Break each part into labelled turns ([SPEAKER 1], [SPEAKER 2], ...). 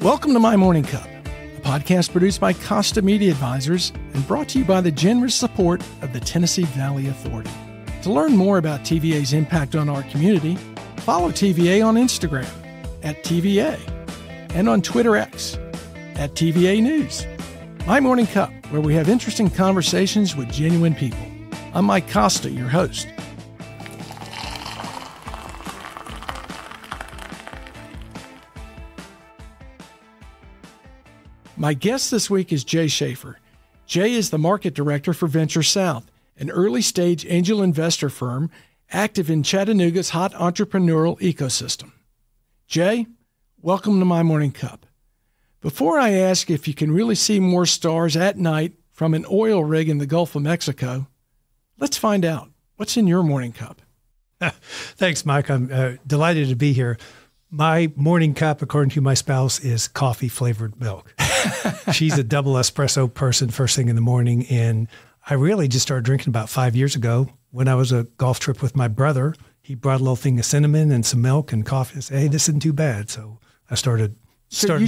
[SPEAKER 1] Welcome to My Morning Cup, a podcast produced by Costa Media Advisors and brought to you by the generous support of the Tennessee Valley Authority. To learn more about TVA's impact on our community, follow TVA on Instagram at TVA and on Twitter X at TVA News. My Morning Cup, where we have interesting conversations with genuine people. I'm Mike Costa, your host. My guest this week is Jay Shaffer. Jay is the market director for Venture South, an early-stage angel investor firm active in Chattanooga's hot entrepreneurial ecosystem. Jay, welcome to My Morning Cup. Before I ask if you can really see more stars at night from an oil rig in the Gulf of Mexico, let's find out. What's in your morning cup?
[SPEAKER 2] Thanks, Mike. I'm delighted to be here. My morning cup, according to my spouse, is coffee-flavored milk. She's a double espresso person first thing in the morning, and I really just started drinking about 5 years ago when I was a golf trip with my brother. He brought a little thing of cinnamon and some milk and coffee and said, hey, this isn't too bad. So I started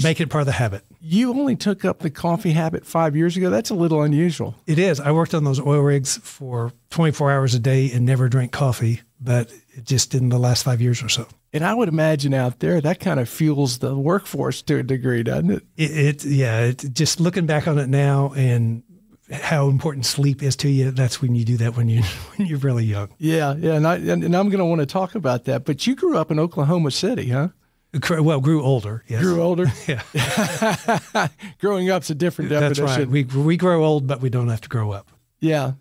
[SPEAKER 2] making it part of the habit. You only took up the coffee habit 5 years ago? That's a little unusual. It is. I worked on those oil rigs for 24 hours a day and never drank coffee, but it just didn't the last 5 years or so. And I would imagine out there that kind of fuels the workforce to a degree, doesn't it? It just looking back on it now and how important sleep is to you, that's when you do that when you're really young. Yeah, and I'm going to want to talk about that. But you grew up in Oklahoma City, huh? Well, grew older, yes. Grew older? Yeah. Growing up's a different definition. That's right. We grow old, but we don't have to grow up. Yeah,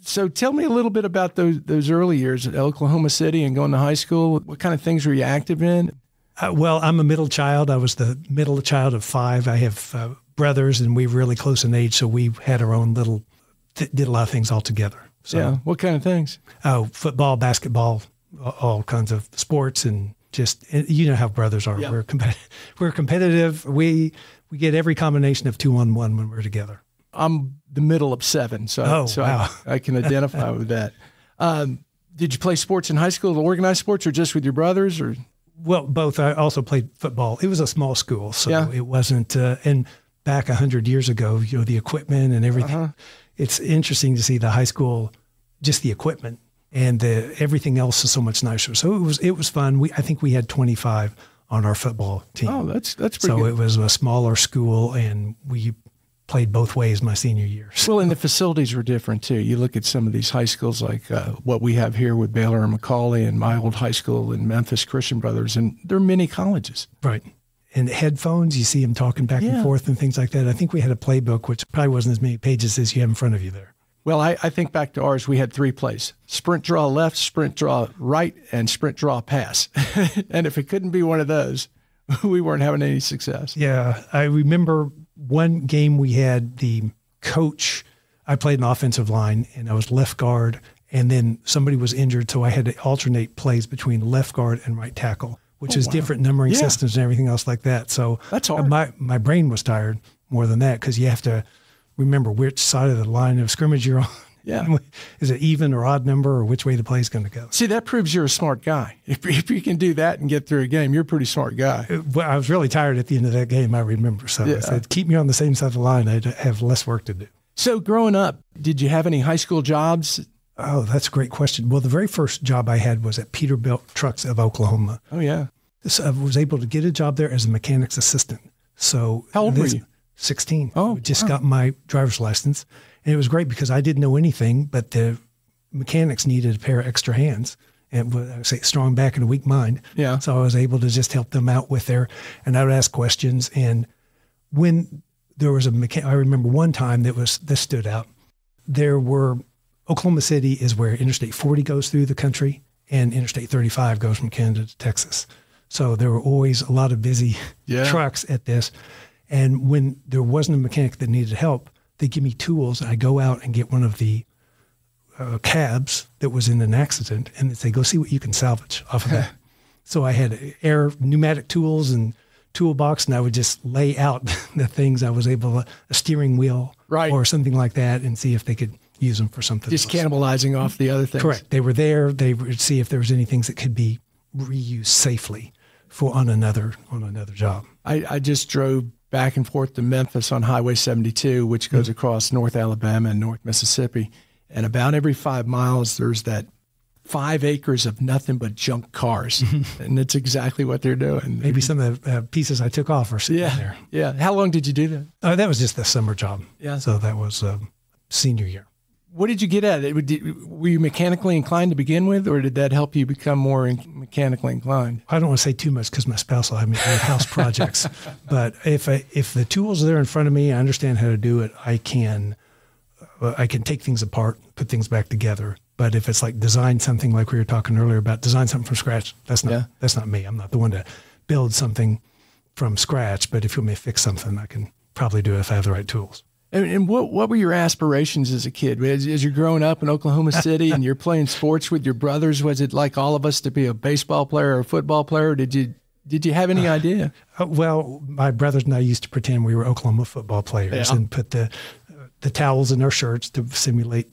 [SPEAKER 2] so tell me a little bit about those early years at Oklahoma City and going to high school. What kind of things were you active in? Well, I'm a middle child. I was the middle child of five. I have brothers, and we were really close in age, so we had our own little, did a lot of things all together. So, yeah, what kind of things? Oh, football, basketball, all kinds of sports, and just, you know how brothers are. Yeah. We're competitive. We get every combination of 2-on-1 when we're together. I'm the middle of seven, so wow. I can identify with that. Did you play sports in high school, organized sports, or just with your brothers? Or well, both. I also played football. It was a small school, so it wasn't. And back 100 years ago, the equipment and everything. Uh-huh. It's interesting to see the high school, just the equipment, and everything else is so much nicer. So it was fun. I think we had 25 on our football team. Oh, that's pretty good. So it was a smaller school, and we played both ways my senior year. Well, and the facilities were different too. You look at some of these high schools like what we have here with Baylor and Macaulay, and my old high school in Memphis, Christian Brothers, and they're mini colleges. Right. And headphones, you see them talking back and forth and things like that. I think we had a playbook, which probably wasn't as many pages as you have in front of you there. Well, I think back to ours, we had 3 plays: sprint draw left, sprint draw right, and sprint draw pass. And if it couldn't be one of those, we weren't having any success. Yeah. I remember one game we had the coach, I played an offensive line, and I was left guard, and then somebody was injured, so I had to alternate plays between left guard and right tackle, which is different numbering systems and everything else like that. So that's hard. My brain was tired more than that, because you have to remember which side of the line of scrimmage you're on. Yeah. Is it even or odd number, or which way the play is going to go? See, that proves you're a smart guy. If you can do that and get through a game, you're a pretty smart guy. Well, I was really tired at the end of that game, I remember. So I said, keep me on the same side of the line. I'd have less work to do. So growing up, did you have any high school jobs? Oh, that's a great question. Well, the very first job I had was at Peterbilt Trucks of Oklahoma. Oh, yeah. So I was able to get a job there as a mechanic's assistant. So how old were you? 16. Oh, just got my driver's license. And it was great because I didn't know anything, but the mechanics needed a pair of extra hands, and I would say strong back and a weak mind. Yeah. So I was able to just help them out with and I would ask questions. And when there was I remember one time this stood out. Oklahoma City is where Interstate 40 goes through the country, and Interstate 35 goes from Canada to Texas. So there were always a lot of busy trucks at this. And when there wasn't a mechanic that needed help, they give me tools, and I go out and get one of the cabs that was in an accident, and they say, go see what you can salvage off of that. So I had pneumatic tools and toolbox, and I would just lay out the things I was able to, a steering wheel or something like that, and see if they could use them for something else. Cannibalizing off the other things. Correct. They were there. They would see if there was any things that could be reused safely on another job.
[SPEAKER 1] I just drove back and forth to Memphis on Highway 72, which goes across North Alabama and North Mississippi. And about every 5 miles, there's that 5 acres of nothing but junk cars. And it's exactly what they're doing.
[SPEAKER 2] Maybe some of the pieces I took off are sitting there.
[SPEAKER 1] Yeah. How long did you do that?
[SPEAKER 2] That was just the summer job.
[SPEAKER 1] Yeah.
[SPEAKER 2] So that was senior year.
[SPEAKER 1] What did you get at it? Were you mechanically inclined to begin with, or did that help you become more mechanically inclined?
[SPEAKER 2] I don't want to say too much because my spouse will have me do house projects. But if the tools are there in front of me, I understand how to do it. I can take things apart, put things back together. But if it's like design something, like we were talking earlier about design something from scratch, that's not me. I'm not the one to build something from scratch. But if you want me to fix something, I can probably do it if I have the right tools.
[SPEAKER 1] And what were your aspirations as a kid? As you're growing up in Oklahoma City and you're playing sports with your brothers, was it like all of us to be a baseball player or a football player? Or did you have any idea?
[SPEAKER 2] Well, my brothers and I used to pretend we were Oklahoma football players and put the towels in our shirts to simulate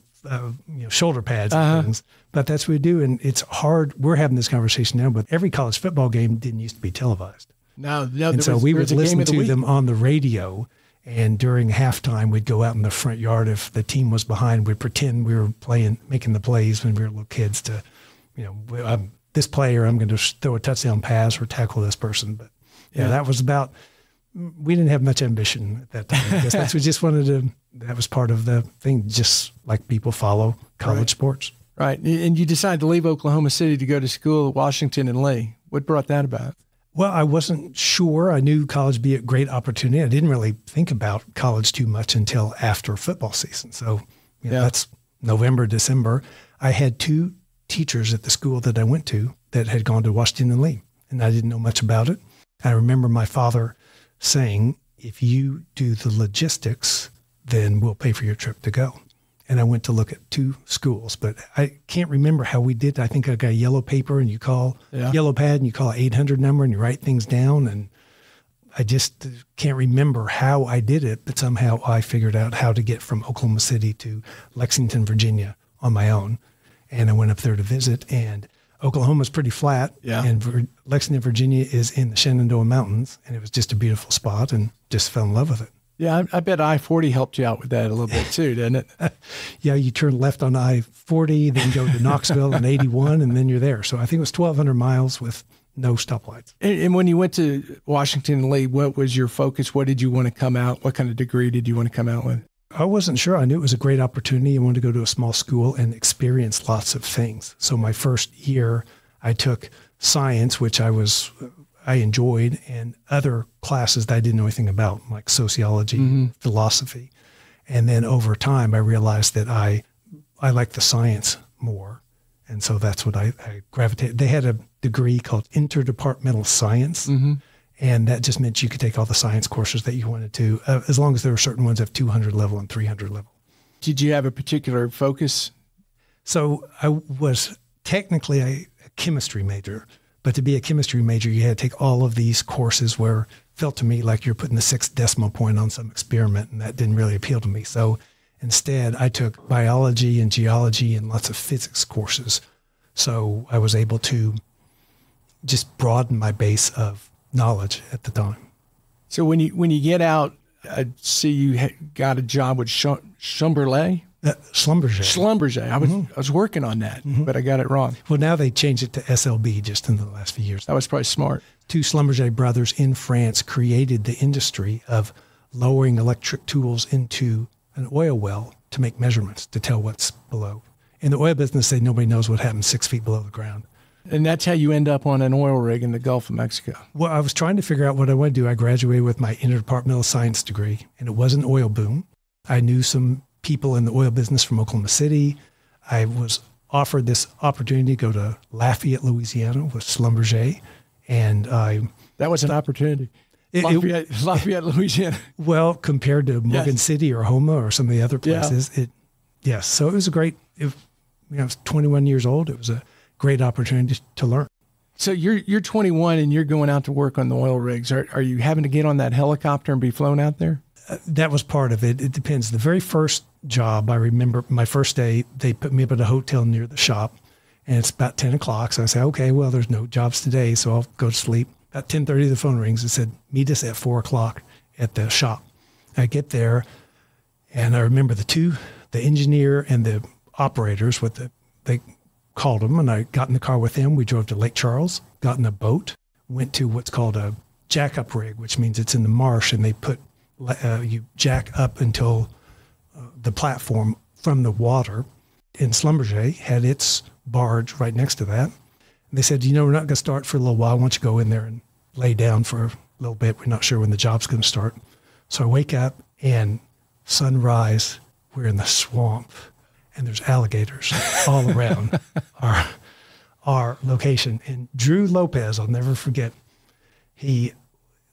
[SPEAKER 2] shoulder pads and things. But that's what we do, and it's hard. We're having this conversation now, but every college football game didn't used to be televised.
[SPEAKER 1] No.
[SPEAKER 2] And so we would listen to them on the radio. And during halftime, we'd go out in the front yard. If the team was behind, we'd pretend we were making the plays when we were little kids to, this player, I'm going to throw a touchdown pass or tackle this person. But that was about, we didn't have much ambition at that time. I guess we just wanted to, that was part of the thing, just like people follow college sports.
[SPEAKER 1] Right. And you decided to leave Oklahoma City to go to school at Washington and Lee. What brought that about?
[SPEAKER 2] Well, I wasn't sure. I knew college would be a great opportunity. I didn't really think about college too much until after football season. So that's November, December. I had 2 teachers at the school that I went to that had gone to Washington and Lee, and I didn't know much about it. I remember my father saying, if you do the logistics, then we'll pay for your trip to go. And I went to look at 2 schools, but I can't remember how we did. I think I got yellow paper and you call yellow pad and you call an 800 number and you write things down. And I just can't remember how I did it, but somehow I figured out how to get from Oklahoma City to Lexington, Virginia on my own. And I went up there to visit, and Oklahoma's pretty flat. Yeah. And Lexington, Virginia is in the Shenandoah Mountains, and it was just a beautiful spot and just fell in love with it.
[SPEAKER 1] Yeah, I bet I-40 helped you out with that a little bit too, didn't it?
[SPEAKER 2] Yeah, you turn left on I-40, then go to Knoxville and 81, and then you're there. So I think it was 1,200 miles with no stoplights.
[SPEAKER 1] And when you went to Washington and Lee, what was your focus? What did you want to come out? What kind of degree did you want to come out with?
[SPEAKER 2] I wasn't sure. I knew it was a great opportunity. I wanted to go to a small school and experience lots of things. So my first year, I took science, which I enjoyed, and other classes that I didn't know anything about, like sociology, philosophy. And then over time, I realized that I liked the science more. And so that's what I gravitated. They had a degree called interdepartmental science. And that just meant you could take all the science courses that you wanted to, as long as there were certain ones of 200 level and 300 level.
[SPEAKER 1] Did you have a particular focus?
[SPEAKER 2] So I was technically a chemistry major. But to be a chemistry major, you had to take all of these courses where it felt to me like you're putting the 6th decimal point on some experiment, and that didn't really appeal to me. So instead, I took biology and geology and lots of physics courses. So I was able to just broaden my base of knowledge at the time.
[SPEAKER 1] So when you get out, I see you got a job with Schlumberger. Schlumberger. I was working on that, but I got it wrong.
[SPEAKER 2] Well, now they changed it to SLB just in the last few years.
[SPEAKER 1] That was probably smart.
[SPEAKER 2] 2 Schlumberger brothers in France created the industry of lowering electric tools into an oil well to make measurements to tell what's below. In the oil business, nobody knows what happens 6 feet below the ground.
[SPEAKER 1] And that's how you end up on an oil rig in the Gulf of Mexico.
[SPEAKER 2] Well, I was trying to figure out what I want to do. I graduated with my interdepartmental science degree, and it was an oil boom. I knew some people in the oil business from Oklahoma City. I was offered this opportunity to go to Lafayette, Louisiana with Schlumberger. And
[SPEAKER 1] that was an opportunity. Lafayette, Louisiana.
[SPEAKER 2] Well, compared to Morgan City or Houma or some of the other places, yes. So it was a great, I was 21 years old. It was a great opportunity to learn.
[SPEAKER 1] So you're 21 and you're going out to work on the oil rigs. Are you having to get on that helicopter and be flown out there?
[SPEAKER 2] That was part of it. It depends. The very first job, I remember my first day, they put me up at a hotel near the shop, and it's about 10 o'clock. So I say, okay, well, there's no jobs today, so I'll go to sleep. About 10:30, the phone rings and said, meet us at 4:00 at the shop. I get there, and I remember the engineer and the operators, they called them, and I got in the car with them. We drove to Lake Charles, got in a boat, went to what's called a jack-up rig, which means it's in the marsh, and they put you jack up until the platform from the water. And Schlumberger had its barge right next to that. And they said, we're not going to start for a little while. Why don't you go in there and lay down for a little bit? We're not sure when the job's going to start. So I wake up, and sunrise, we're in the swamp, and there's alligators all around our location. And Drew Lopez, I'll never forget, he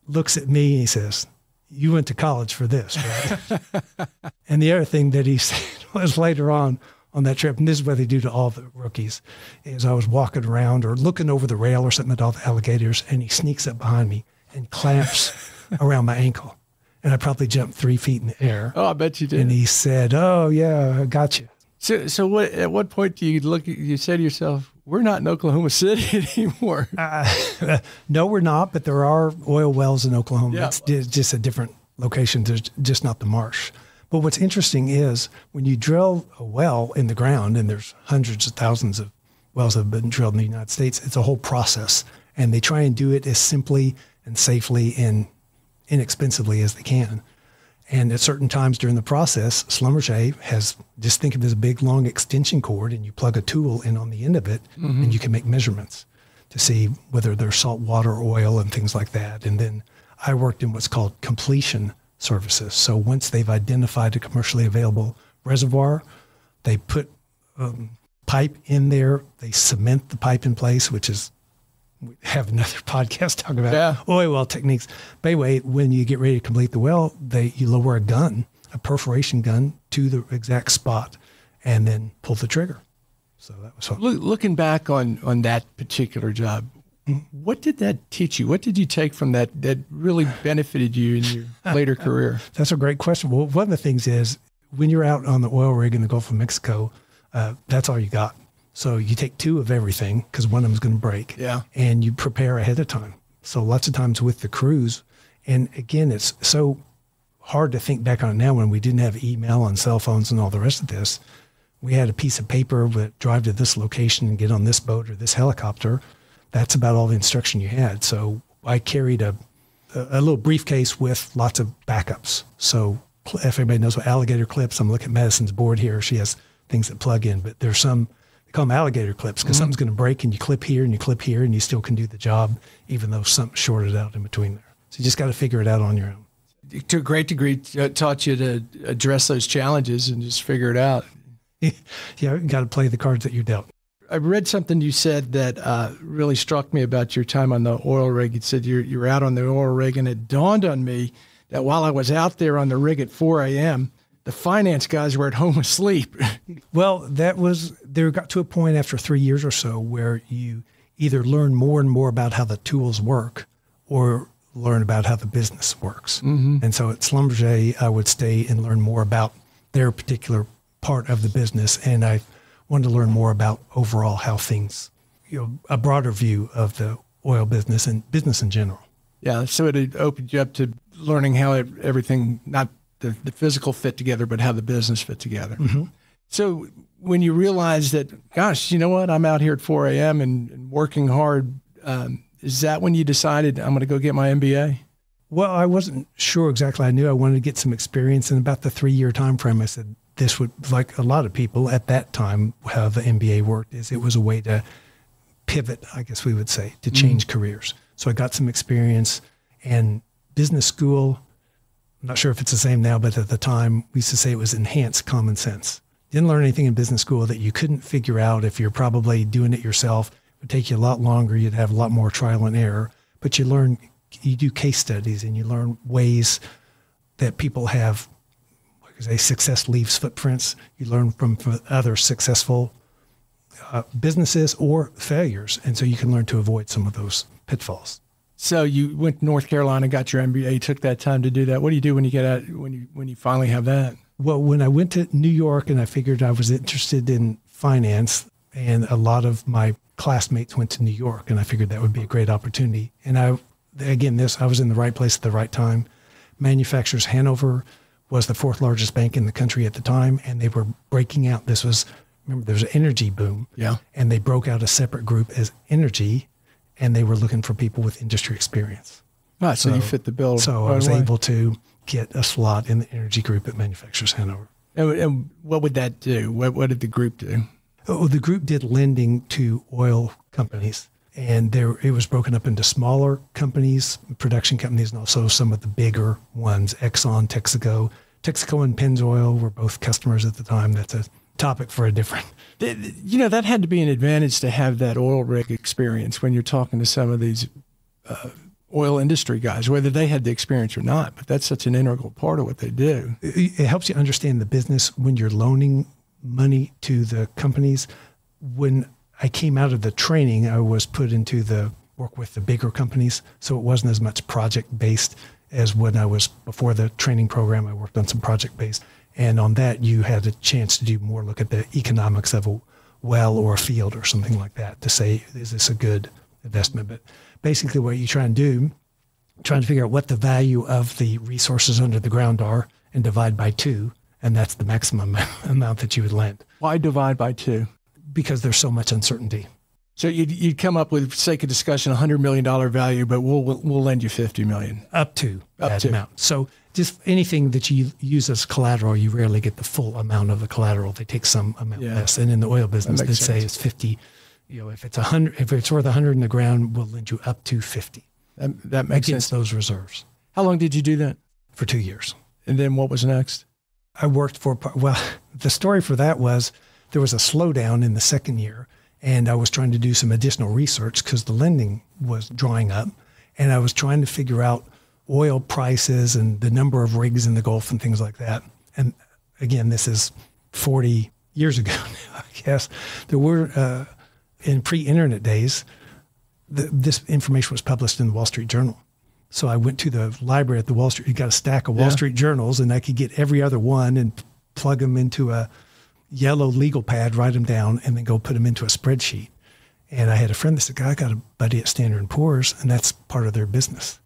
[SPEAKER 2] looks at me and he says, you went to college for this, right? And the other thing that he said was later on that trip, and this is what they do to all the rookies, is I was walking around or looking over the rail or something at all the alligators, and he sneaks up behind me and clamps around my ankle. And I probably jumped 3 feet in the air.
[SPEAKER 1] Oh, I bet you did.
[SPEAKER 2] And he said, oh, yeah, I got you.
[SPEAKER 1] So at what point do you say to yourself, we're not in Oklahoma City anymore?
[SPEAKER 2] No, we're not, but there are oil wells in Oklahoma.
[SPEAKER 1] Yeah.
[SPEAKER 2] It's just a different location. There's just not the marsh. But what's interesting is when you drill a well in the ground, and there's hundreds of thousands of wells that have been drilled in the United States, it's a whole process. And they try and do it as simply and safely and inexpensively as they can. And at certain times during the process, Schlumberger has, just think of it as a big, long extension cord, and you plug a tool in on the end of it, and you can make measurements to see whether there's salt water, oil, and things like that. And then I worked in what's called completion services. So once they've identified a commercially available reservoir, they put pipe in there, they cement the pipe in place, which is, we have another podcast talking about oil well techniques. But anyway, when you get ready to complete the well, you lower a perforation gun to the exact spot, and then pull the trigger. So that was fun.
[SPEAKER 1] Looking back on that particular job, what did that teach you? What did you take from that really benefited you in your later career?
[SPEAKER 2] That's a great question. Well, one of the things is when you're out on the oil rig in the Gulf of Mexico, that's all you got. So you take 2 of everything because one of them is going to break. Yeah. And you prepare ahead of time. So lots of times with the crews, and again, it's so hard to think back on it now when we didn't have email and cell phones and all the rest of this. We had a piece of paper that drive to this location and get on this boat or this helicopter. That's about all the instruction you had. So I carried a little briefcase with lots of backups. So if everybody knows what alligator clips, I'm looking at Madison's board here. She has things that plug in, but there's some, they call them alligator clips because something's going to break and you clip here and you clip here and you still can do the job, even though something's shorted out in between there. So you just got to figure it out on your own.
[SPEAKER 1] To a great degree, taught you to address those challenges and just figure it out.
[SPEAKER 2] Yeah, you got to play the cards that you're dealt.
[SPEAKER 1] I read something you said that really struck me about your time on the oil rig. You said you were out on the oil rig, and it dawned on me that while I was out there on the rig at 4 a.m., the finance guys were at home asleep.
[SPEAKER 2] Well, there got to a point after 3 years or so where you either learn more and more about how the tools work or learn about how the business works. Mm-hmm. And so at Schlumberger, I would stay and learn more about their particular part of the business. And I wanted to learn more about overall how things, a broader view of the oil business and business in general.
[SPEAKER 1] Yeah, so it opened you up to learning how everything, not the physical fit together, but how the business fit together. Mm-hmm. So when you realized that, gosh, you know what, I'm out here at 4 a.m. and working hard, is that when you decided I'm going to go get my MBA?
[SPEAKER 2] Well, I wasn't sure exactly. I knew I wanted to get some experience. In about the 3-year time frame, I said, this would, like a lot of people at that time, how the MBA worked is it was a way to pivot, I guess we would say, to change careers. So I got some experience, and business school, I'm not sure if it's the same now, but at the time we used to say it was enhanced common sense. Didn't learn anything in business school that you couldn't figure out if you're probably doing it yourself. It would take you a lot longer. You'd have a lot more trial and error, but you do case studies and you learn ways that people have. Success leaves footprints. You learn from other successful businesses or failures, and so you can learn to avoid some of those pitfalls.
[SPEAKER 1] So you went to North Carolina, got your MBA, took that time to do that. What do you do when you get out? When you finally have that?
[SPEAKER 2] Well, when I went to New York and I figured I was interested in finance, and a lot of my classmates went to New York, and I figured that would be a great opportunity. And I was in the right place at the right time. Manufacturers Hanover was the fourth largest bank in the country at the time, and they were breaking out. Remember, there was an energy boom, and they broke out a separate group as energy, and they were looking for people with industry experience.
[SPEAKER 1] Right, so you fit the bill.
[SPEAKER 2] So I was able to get a slot in the energy group at Manufacturers Hanover.
[SPEAKER 1] And what would that do? What did the group do?
[SPEAKER 2] Oh, the group did lending to oil companies, and it was broken up into smaller companies, production companies, and also some of the bigger ones, Exxon, Texaco. Texaco and Pennzoil were both customers at the time. That's a topic for a different.
[SPEAKER 1] That had to be an advantage to have that oil rig experience when you're talking to some of these oil industry guys, whether they had the experience or not. But that's such an integral part of what they do.
[SPEAKER 2] It helps you understand the business when you're loaning money to the companies. When I came out of the training, I was put into the work with the bigger companies. So it wasn't as much project based as when I was before the training program. I worked on some project based. And on that, you had a chance to do more look at the economics of a well or a field or something like that to say, is this a good investment? But basically what you try and do, trying to figure out what the value of the resources under the ground are and divide by 2. And that's the maximum amount that you would lend.
[SPEAKER 1] Why divide by 2?
[SPEAKER 2] Because there's so much uncertainty.
[SPEAKER 1] So you'd come up with, for sake of discussion, $100 million value, but we'll lend you $50 million.
[SPEAKER 2] Up to that amount. So just anything that you use as collateral, you rarely get the full amount of the collateral. They take some amount less. And in the oil business, they'd say it's 50. If it's 100, if it's worth 100 in the ground, we'll lend you up to 50.
[SPEAKER 1] That makes
[SPEAKER 2] against
[SPEAKER 1] sense.
[SPEAKER 2] Those reserves.
[SPEAKER 1] How long did you do that?
[SPEAKER 2] For 2 years.
[SPEAKER 1] And then what was next?
[SPEAKER 2] I worked the story for that was there was a slowdown in the second year, and I was trying to do some additional research because the lending was drying up, and I was trying to figure out oil prices and the number of rigs in the Gulf and things like that. And again, this is 40 years ago now, I guess. There were, in pre-internet days, this information was published in the Wall Street Journal. So I went to the library at the Wall Street. You got a stack of Wall Street journals, and I could get every other one and plug them into a yellow legal pad, write them down, and then go put them into a spreadsheet. And I had a friend that said, I got a buddy at Standard & Poor's, and that's part of their business.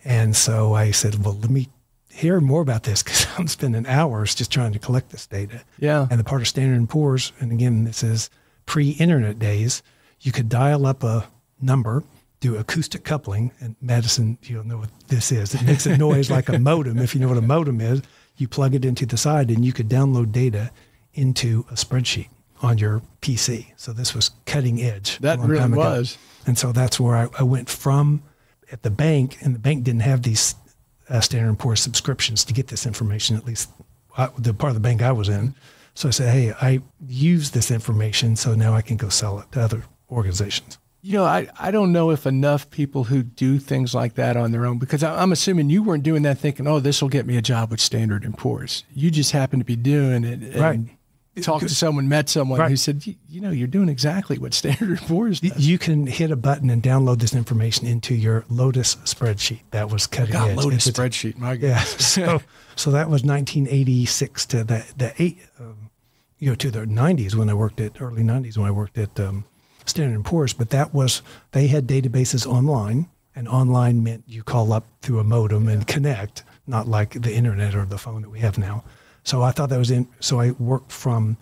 [SPEAKER 2] And so I said, well, let me hear more about this because I'm spending hours just trying to collect this data.
[SPEAKER 1] Yeah.
[SPEAKER 2] And the part of Standard & Poor's, and again, this is pre-internet days, you could dial up a number, do acoustic coupling, and Madison, you'll know what this is. It makes a noise like a modem. If you know what a modem is, you plug it into the side and you could download data into a spreadsheet on your PC. So this was cutting edge.
[SPEAKER 1] That really was.
[SPEAKER 2] And so that's where I went from at the bank, and the bank didn't have these Standard & Poor's subscriptions to get this information, at least the part of the bank I was in. So I said, hey, I use this information, so now I can go sell it to other organizations.
[SPEAKER 1] I don't know if enough people who do things like that on their own, because I'm assuming you weren't doing that thinking, oh, this will get me a job with Standard & Poor's. You just happened to be doing it. And
[SPEAKER 2] right.
[SPEAKER 1] Talked to someone, met someone who said, you're doing exactly what Standard & Poor's does.
[SPEAKER 2] You can hit a button and download this information into your Lotus spreadsheet. That was cutting edge.
[SPEAKER 1] Lotus spreadsheet, my goodness.
[SPEAKER 2] Yeah. So that was 1986 to to the 90s when I worked at, early 90s when I worked at Standard & Poor's. But they had databases online, and online meant you call up through a modem and connect, not like the internet or the phone that we have now. So I thought that was so I worked from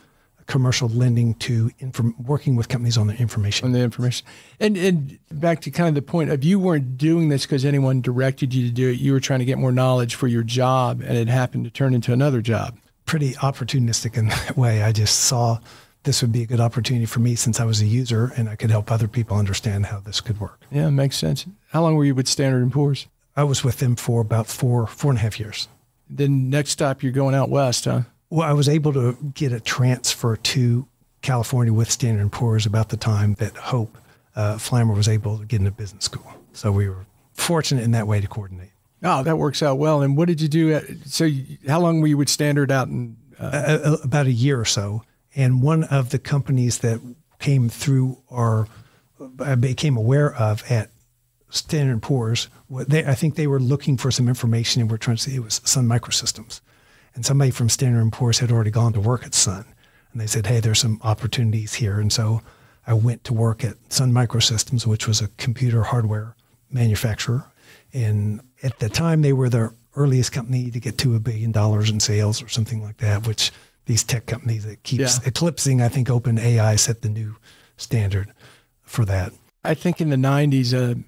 [SPEAKER 2] commercial lending to working with companies on their information.
[SPEAKER 1] On the information. And back to kind of the point of, you weren't doing this because anyone directed you to do it. You were trying to get more knowledge for your job, and it happened to turn into another job.
[SPEAKER 2] Pretty opportunistic in that way. I just saw this would be a good opportunity for me since I was a user and I could help other people understand how this could work.
[SPEAKER 1] Yeah, makes sense. How long were you with Standard & Poor's?
[SPEAKER 2] I was with them for about four and a half years.
[SPEAKER 1] Then next stop, you're going out west, huh?
[SPEAKER 2] Well, I was able to get a transfer to California with Standard & Poor's about the time that Hope Flammer was able to get into business school. So we were fortunate in that way to coordinate.
[SPEAKER 1] Oh, that works out well. And what did you do? How long were you with Standard out in?
[SPEAKER 2] About a year or so. And one of the companies that came through I became aware of at Standard & Poor's, I think they were looking for some information, and we're trying to see, it was Sun Microsystems. And somebody from Standard & Poor's had already gone to work at Sun. And they said, hey, there's some opportunities here. And so I went to work at Sun Microsystems, which was a computer hardware manufacturer. And at the time, they were the earliest company to get to $1 billion in sales or something like that, which these tech companies that keeps eclipsing, I think OpenAI set the new standard for that.
[SPEAKER 1] I think in the 90s,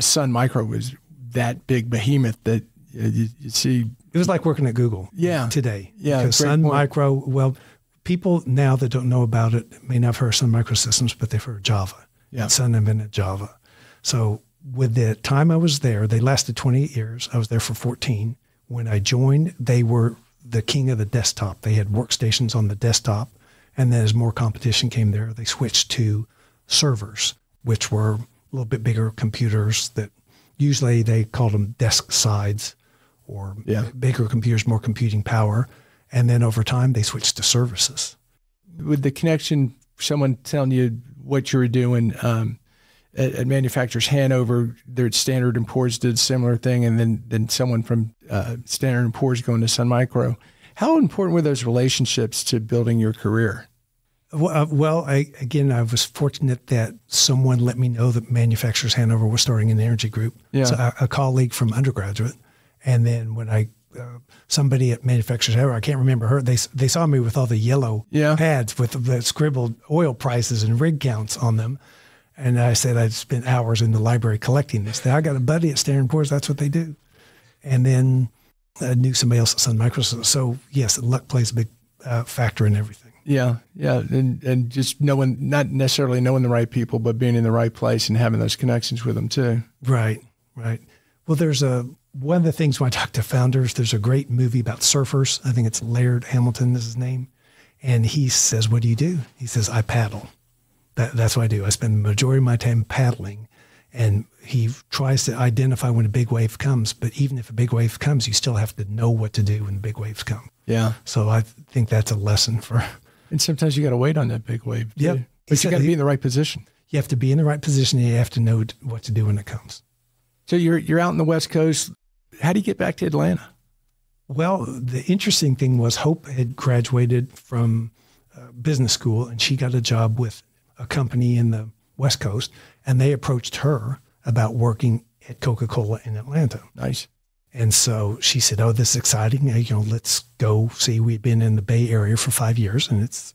[SPEAKER 1] Sun Micro was that big behemoth that you see.
[SPEAKER 2] It was like working at Google today.
[SPEAKER 1] Yeah,
[SPEAKER 2] because Sun Micro, well, people now that don't know about it may not have heard of Sun Microsystems, but they've heard of Java. Yeah. Sun invented Java. So with the time I was there, they lasted 28 years. I was there for 14. When I joined, they were the king of the desktop. They had workstations on the desktop. And then as more competition came there, they switched to servers, which were a little bit bigger computers that usually they called them desk sides or bigger computers, more computing power. And then over time, they switched to services.
[SPEAKER 1] With the connection, someone telling you what you were doing at Manufacturers Hanover, their Standard & Poor's did a similar thing, and then someone from Standard & Poor's going to Sun Micro. How important were those relationships to building your career?
[SPEAKER 2] Well, I was fortunate that someone let me know that Manufacturers Hanover was starting an energy group. Yeah. So a colleague from undergraduate. And then when somebody at Manufacturers Hanover, I can't remember her, they saw me with all the yellow pads with the scribbled oil prices and rig counts on them. And I said I'd spent hours in the library collecting this. I got a buddy at Standard & Poor's, that's what they do. And then I knew somebody else at Sun Micro. So yes, luck plays a big factor in everything.
[SPEAKER 1] Yeah. And just not necessarily knowing the right people, but being in the right place and having those connections with them too.
[SPEAKER 2] Right. Well, there's one of the things when I talk to founders, there's a great movie about surfers. I think it's Laird Hamilton is his name. And he says, what do you do? He says, I paddle. That's what I do. I spend the majority of my time paddling. And he tries to identify when a big wave comes. But even if a big wave comes, you still have to know what to do when the big waves come. Yeah. So I think that's a lesson for...
[SPEAKER 1] And sometimes you got to wait on that big wave too. Yep. But you got to be in the right position.
[SPEAKER 2] You have to be in the right position, and you have to know what to do when it comes.
[SPEAKER 1] So you're out in the West Coast. How do you get back to Atlanta?
[SPEAKER 2] Well, the interesting thing was Hope had graduated from business school, and she got a job with a company in the West Coast, and they approached her about working at Coca-Cola in Atlanta.
[SPEAKER 1] Nice.
[SPEAKER 2] And so she said, oh, this is exciting. Let's go see. We'd been in the Bay Area for 5 years, and it's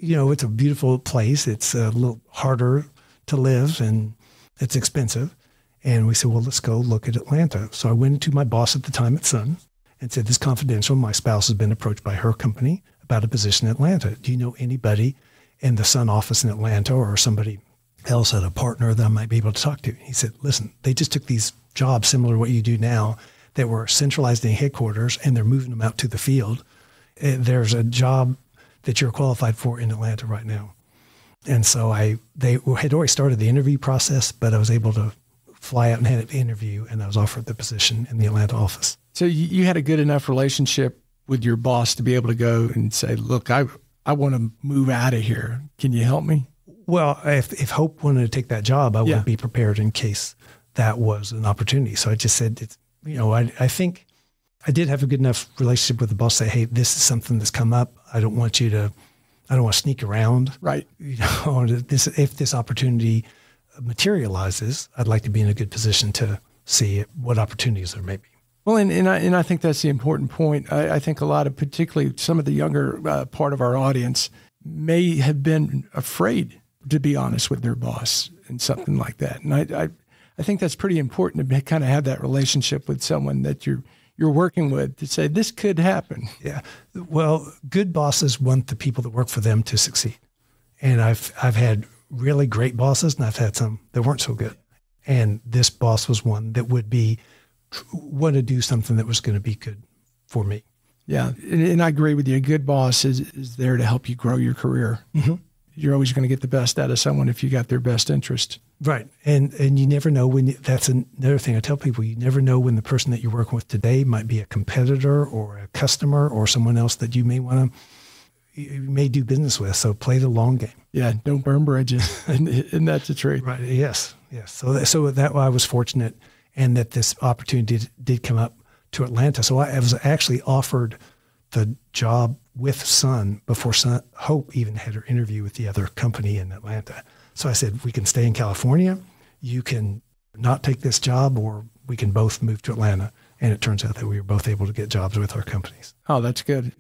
[SPEAKER 2] a beautiful place. It's a little harder to live, and it's expensive. And we said, well, let's go look at Atlanta. So I went to my boss at the time at Sun and said, this is confidential. My spouse has been approached by her company about a position in Atlanta. Do you know anybody in the Sun office in Atlanta or somebody else at a partner that I might be able to talk to? He said, listen, they just took these jobs similar to what you do now that were centralized in headquarters, and they're moving them out to the field. There's a job that you're qualified for in Atlanta right now. And so they had already started the interview process, but I was able to fly out and had an interview, and I was offered the position in the Atlanta office. So
[SPEAKER 1] you had a good enough relationship with your boss to be able to go and say, look, I want to move out of here. Can you help me?
[SPEAKER 2] Well, if Hope wanted to take that job, I would be prepared in case that was an opportunity. So I just said, I think I did have a good enough relationship with the boss to say, hey, this is something that's come up. I don't want to sneak around. Right. If this opportunity materializes, I'd like to be in a good position to see what opportunities there may be.
[SPEAKER 1] Well, and I think that's the important point. I think a lot of, particularly some of the younger part of our audience may have been afraid to be honest with their boss and something like that. And I think that's pretty important to kind of have that relationship with someone that you're working with to say, this could happen.
[SPEAKER 2] Yeah. Well, good bosses want the people that work for them to succeed. And I've had really great bosses, and I've had some that weren't so good. And this boss was one that would want to do something that was going to be good for me.
[SPEAKER 1] Yeah. And I agree with you. A good boss is there to help you grow your career. Mm-hmm. You're always going to get the best out of someone if you got their best interest.
[SPEAKER 2] Right. And you never know that's another thing I tell people, you never know when the person that you're working with today might be a competitor or a customer or someone else that you may do business with. So play the long game.
[SPEAKER 1] Yeah. Don't burn bridges. and that's the truth.
[SPEAKER 2] Right. Yes. So that I was fortunate, and that this opportunity did come up to Atlanta. So I was actually offered the job with Sun before Hope even had her interview with the other company in Atlanta. So I said, we can stay in California. You can not take this job, or we can both move to Atlanta. And it turns out that we were both able to get jobs with our companies.
[SPEAKER 1] Oh, that's good.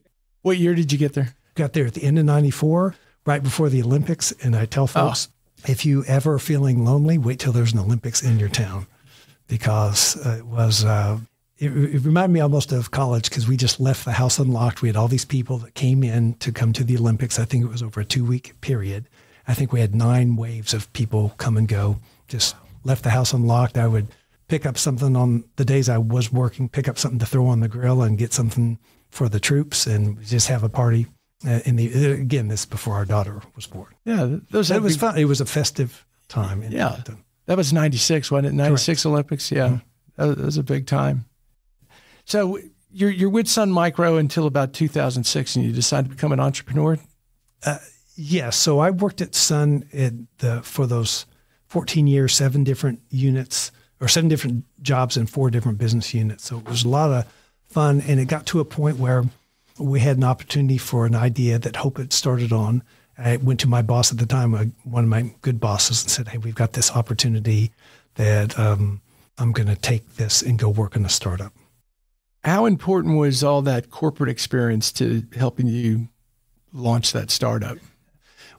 [SPEAKER 1] What year did you get there?
[SPEAKER 2] Got there at the end of 94, right before the Olympics. And I tell folks, if you ever are feeling lonely, wait till there's an Olympics in your town, because it was, it reminded me almost of college, because we just left the house unlocked. We had all these people that came in to come to the Olympics. I think it was over a 2-week period. I think we had 9 waves of people come and go, just left the house unlocked. I would pick up something on the days I was working, pick up something to throw on the grill and get something for the troops, and just have a party. Again, this before our daughter was born.
[SPEAKER 1] Yeah,
[SPEAKER 2] it was fun. It was a festive time.
[SPEAKER 1] That was 96, wasn't it? 96 Correct. Olympics. Yeah, that was a big time. So you're with Sun Micro until about 2006, and you decided to become an entrepreneur.
[SPEAKER 2] Yes. So I worked at Sun for those 14 years, 7 different units, or 7 different jobs in 4 different business units. So it was a lot of fun, and it got to a point where we had an opportunity for an idea that Hope had started on. I went to my boss at the time, one of my good bosses, and said, hey, we've got this opportunity that I'm going to take this and go work in a startup.
[SPEAKER 1] How important was all that corporate experience to helping you launch that startup?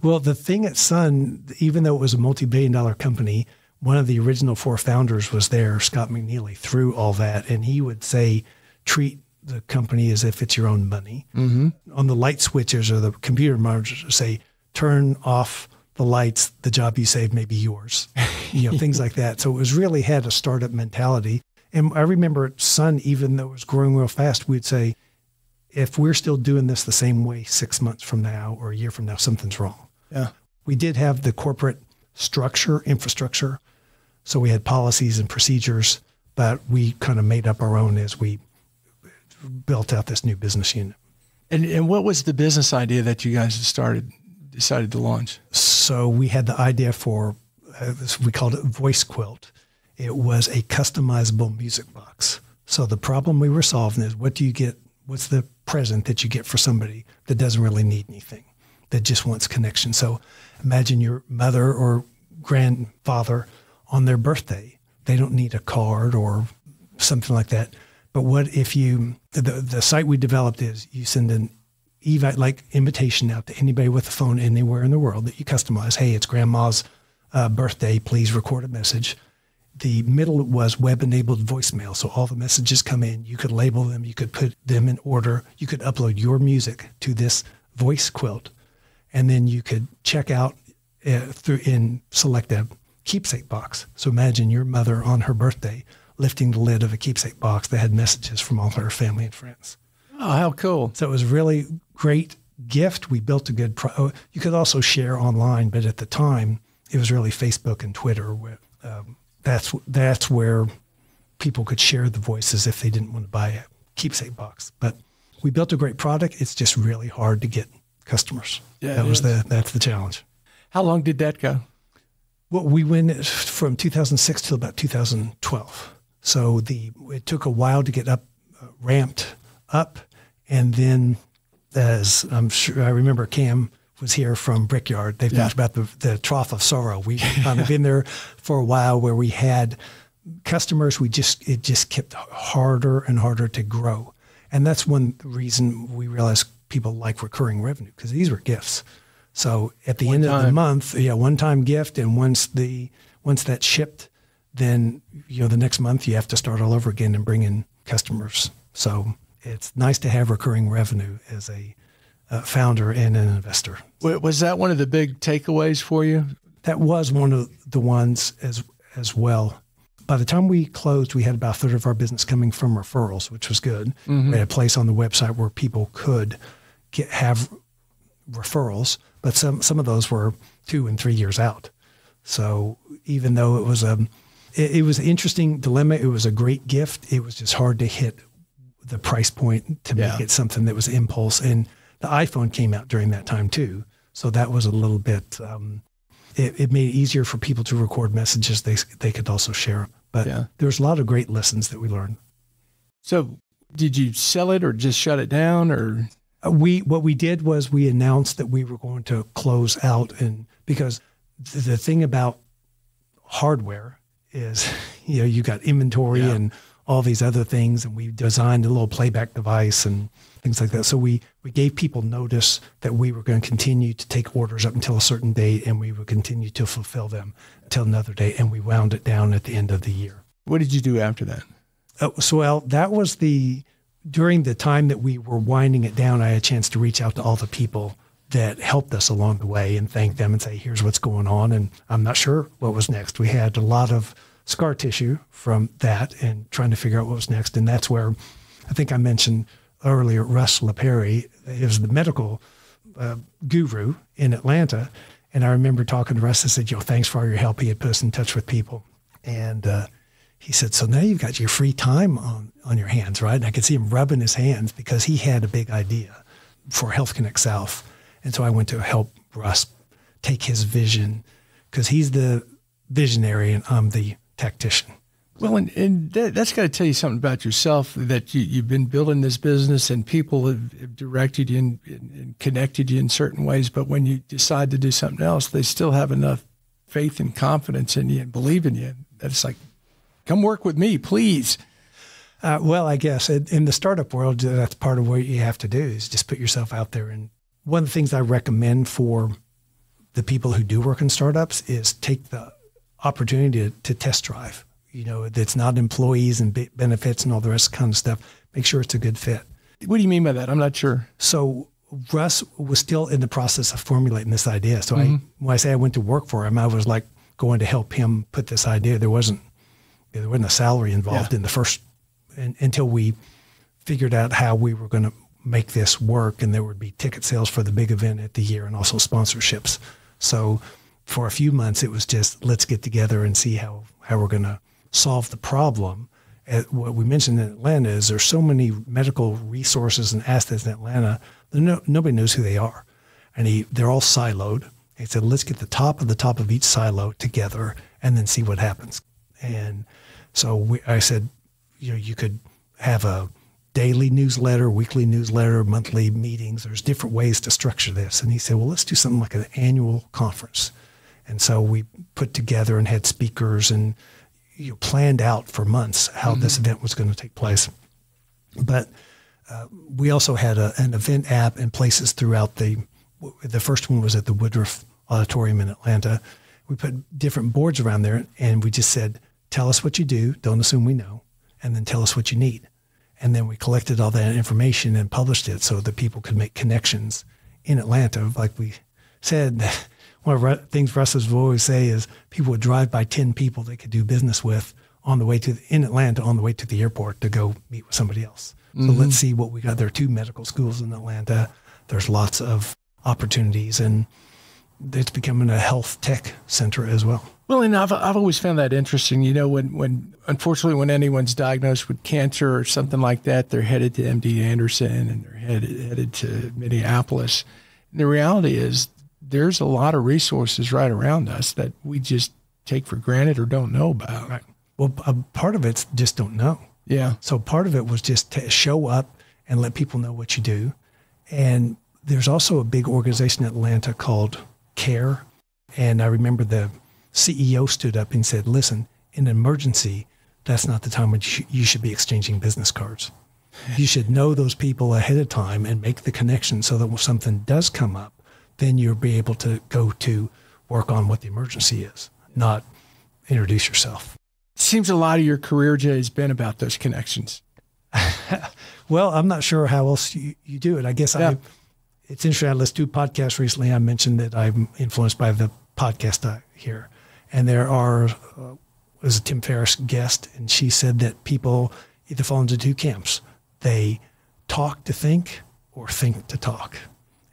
[SPEAKER 2] Well, the thing at Sun, even though it was a multi-billion-dollar company, one of the original 4 founders was there, Scott McNeely, through all that. And he would say, treat the company as if it's your own money. Mm-hmm. On the light switches or the computer monitors, say, turn off the lights, the job you saved may be yours, things like that. So it was really had a startup mentality. And I remember at Sun, even though it was growing real fast, we'd say, if we're still doing this the same way 6 months from now or a year from now, something's wrong.
[SPEAKER 1] Yeah.
[SPEAKER 2] We did have the corporate infrastructure. So we had policies and procedures, but we kind of made up our own as we built out this new business unit.
[SPEAKER 1] And what was the business idea that you guys decided to launch?
[SPEAKER 2] So we had the idea for, we called it Voice Quilt. It was a customizable music box. So the problem we were solving is, what's the present that you get for somebody that doesn't really need anything, that just wants connection? So imagine your mother or grandfather on their birthday. They don't need a card or something like that. But what if the site we developed is you send an invitation out to anybody with a phone anywhere in the world that you customize. Hey, it's grandma's birthday. Please record a message. The middle was web-enabled voicemail. So all the messages come in. You could label them. You could put them in order. You could upload your music to this voice quilt. And then you could check out select a keepsake box. So imagine your mother on her birthday lifting the lid of a keepsake box that had messages from all her family and friends.
[SPEAKER 1] Oh, how cool.
[SPEAKER 2] So it was a really great gift. We built a good you could also share online, but at the time, it was really Facebook and Twitter. That's where people could share the voices if they didn't want to buy a keepsake box. But we built a great product. It's just really hard to get customers. Yeah, that's the challenge.
[SPEAKER 1] How long did that go?
[SPEAKER 2] Well, we went from 2006 till about 2012. So it took a while to get ramped up. And then, as I'm sure, I remember Cam was here from Brickyard. They've talked about the trough of sorrow. We've kind of been there for a while where we had customers. It just kept harder and harder to grow. And that's one reason we realized people like recurring revenue, because these were gifts. So at the end of the month, one-time gift, and once that shipped, then the next month you have to start all over again and bring in customers. So it's nice to have recurring revenue as a founder and an investor.
[SPEAKER 1] Was that one of the big takeaways for you?
[SPEAKER 2] That was one of the ones as well. By the time we closed, we had about a third of our business coming from referrals, which was good. Mm-hmm. We had a place on the website where people could have referrals, but some of those were 2 and 3 years out. So even though it was an interesting dilemma, it was a great gift. It was just hard to hit the price point to make it something that was impulse. And the iPhone came out during that time too. So that was a little bit, it made it easier for people to record messages they could also share. But there was a lot of great lessons that we learned.
[SPEAKER 1] So Did you sell it or just shut it down? Or
[SPEAKER 2] what we did was we announced that we were going to close out, and because the thing about hardware is, you got inventory and all these other things, and we designed a little playback device and things like that. So we gave people notice that we were going to continue to take orders up until a certain date, and we would continue to fulfill them until another date, and we wound it down at the end of the year.
[SPEAKER 1] What did you do after that?
[SPEAKER 2] That was during the time that we were winding it down, I had a chance to reach out to all the people that helped us along the way and thank them and say, here's what's going on. And I'm not sure what was next. We had a lot of scar tissue from that and trying to figure out what was next. And that's where I think I mentioned earlier, Russ LaPerry is the medical guru in Atlanta. And I remember talking to Russ and said, thanks for all your help. He had put us in touch with people. And he said, so now you've got your free time on your hands, right? And I could see him rubbing his hands because he had a big idea for Health Connect South. And so I went to help Russ take his vision because he's the visionary and I'm the tactician.
[SPEAKER 1] Well, and that's got to tell you something about yourself, that you've been building this business and people have directed you and connected you in certain ways. But when you decide to do something else, they still have enough faith and confidence in you and believe in you. That it's like, come work with me, please.
[SPEAKER 2] Well, I guess in the startup world, that's part of what you have to do is just put yourself out there. And one of the things I recommend for the people who do work in startups is take the opportunity to test drive. That's not employees and benefits and all the rest kind of stuff. Make sure it's a good fit.
[SPEAKER 1] What do you mean by that? I'm not sure.
[SPEAKER 2] So Russ was still in the process of formulating this idea. So when I say I went to work for him, I was like going to help him put this idea. There wasn't a salary involved in the first, until we figured out how we were going to make this work, and there would be ticket sales for the big event at the year and also sponsorships. So for a few months, it was just, let's get together and see how we're going to solve the problem. What we mentioned in Atlanta is there's so many medical resources and assets in Atlanta that nobody knows who they are. And they're all siloed. He said, let's get the top of each silo together and then see what happens. And so I said, you could have a daily newsletter, weekly newsletter, monthly meetings. There's different ways to structure this. And he said, well, let's do something like an annual conference. And so we put together and had speakers and planned out for months how this event was going to take place. But we also had an event app in places throughout the first one was at the Woodruff Auditorium in Atlanta. We put different boards around there and we just said, tell us what you do, don't assume we know, and then tell us what you need. And then we collected all that information and published it so that people could make connections in Atlanta. Like we said, one of the things Russ would always say is people would drive by 10 people they could do business with in Atlanta on the way to the airport to go meet with somebody else. So let's see what we got. There are 2 medical schools in Atlanta. There's lots of opportunities, and it's becoming a health tech center as well.
[SPEAKER 1] Well, and I've always found that interesting. Unfortunately, when anyone's diagnosed with cancer or something like that, they're headed to MD Anderson and they're headed to Minneapolis. And the reality is there's a lot of resources right around us that we just take for granted or don't know about.
[SPEAKER 2] Right. Well, part of it's just don't know.
[SPEAKER 1] Yeah.
[SPEAKER 2] So part of it was just to show up and let people know what you do. And there's also a big organization in Atlanta called CARE. And I remember the CEO stood up and said, listen, in an emergency, that's not the time when you should be exchanging business cards. You should know those people ahead of time and make the connection so that when something does come up, then you'll be able to go to work on what the emergency is, not introduce yourself.
[SPEAKER 1] It seems a lot of your career, Jay, has been about those connections.
[SPEAKER 2] Well, I'm not sure how else you do it. I guess it's interesting. I listened to a podcast recently. I mentioned that I'm influenced by the podcast I hear. And there was a Tim Ferriss guest, and she said that people either fall into 2 camps. They talk to think or think to talk.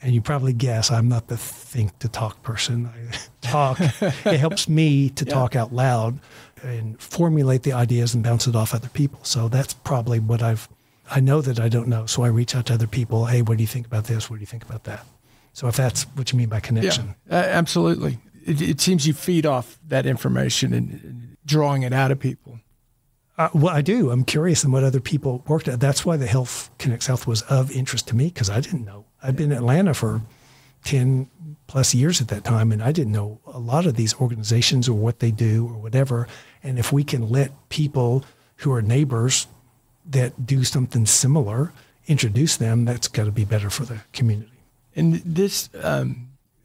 [SPEAKER 2] And you probably guess I'm not the think to talk person. I talk. It helps me to talk out loud and formulate the ideas and bounce it off other people. So that's probably what I know that I don't know. So I reach out to other people. Hey, what do you think about this? What do you think about that? So if that's what you mean by connection.
[SPEAKER 1] Yeah, absolutely. It seems you feed off that information and drawing it out of people.
[SPEAKER 2] Well, I do. I'm curious in what other people worked at. That's why the Health Connect South was of interest to me, because I didn't know. I'd been in Atlanta for 10 plus years at that time, and I didn't know a lot of these organizations or what they do or whatever. And if we can let people who are neighbors that do something similar, introduce them, that's got to be better for the community.
[SPEAKER 1] And this,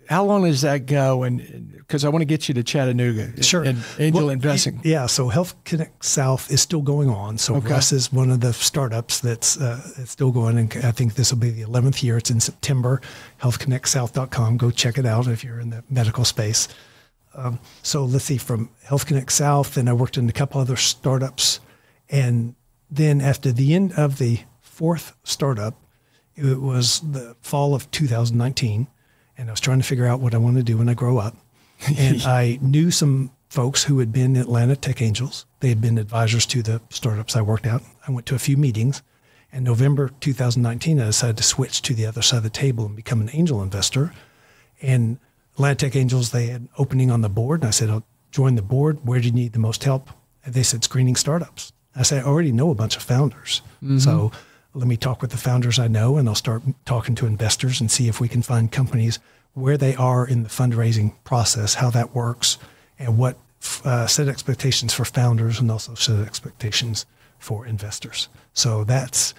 [SPEAKER 1] how long does that go? And because I want to get you to Chattanooga,
[SPEAKER 2] sure,
[SPEAKER 1] and angel investing.
[SPEAKER 2] Yeah, so Health Connect South is still going on. So Russ is one of the startups that's still going, and I think this will be the 11th year. It's in September. HealthConnectSouth.com. Go check it out if you're in the medical space. So let's see, from Health Connect South, and I worked in a couple other startups, and then after the end of the fourth startup, it was the fall of 2019, and I was trying to figure out what I want to do when I grow up. And I knew some folks who had been Atlanta Tech Angels. They had been advisors to the startups I worked at. I went to a few meetings. In November 2019, I decided to switch to the other side of the table and become an angel investor. And Atlanta Tech Angels, they had opening on the board. And I said, I'll join the board. Where do you need the most help? And they said, screening startups. I said, I already know a bunch of founders. Mm-hmm. So let me talk with the founders I know, and I'll start talking to investors and see if we can find companies where they are in the fundraising process, how that works, and what set expectations for founders and also set expectations for investors. So that's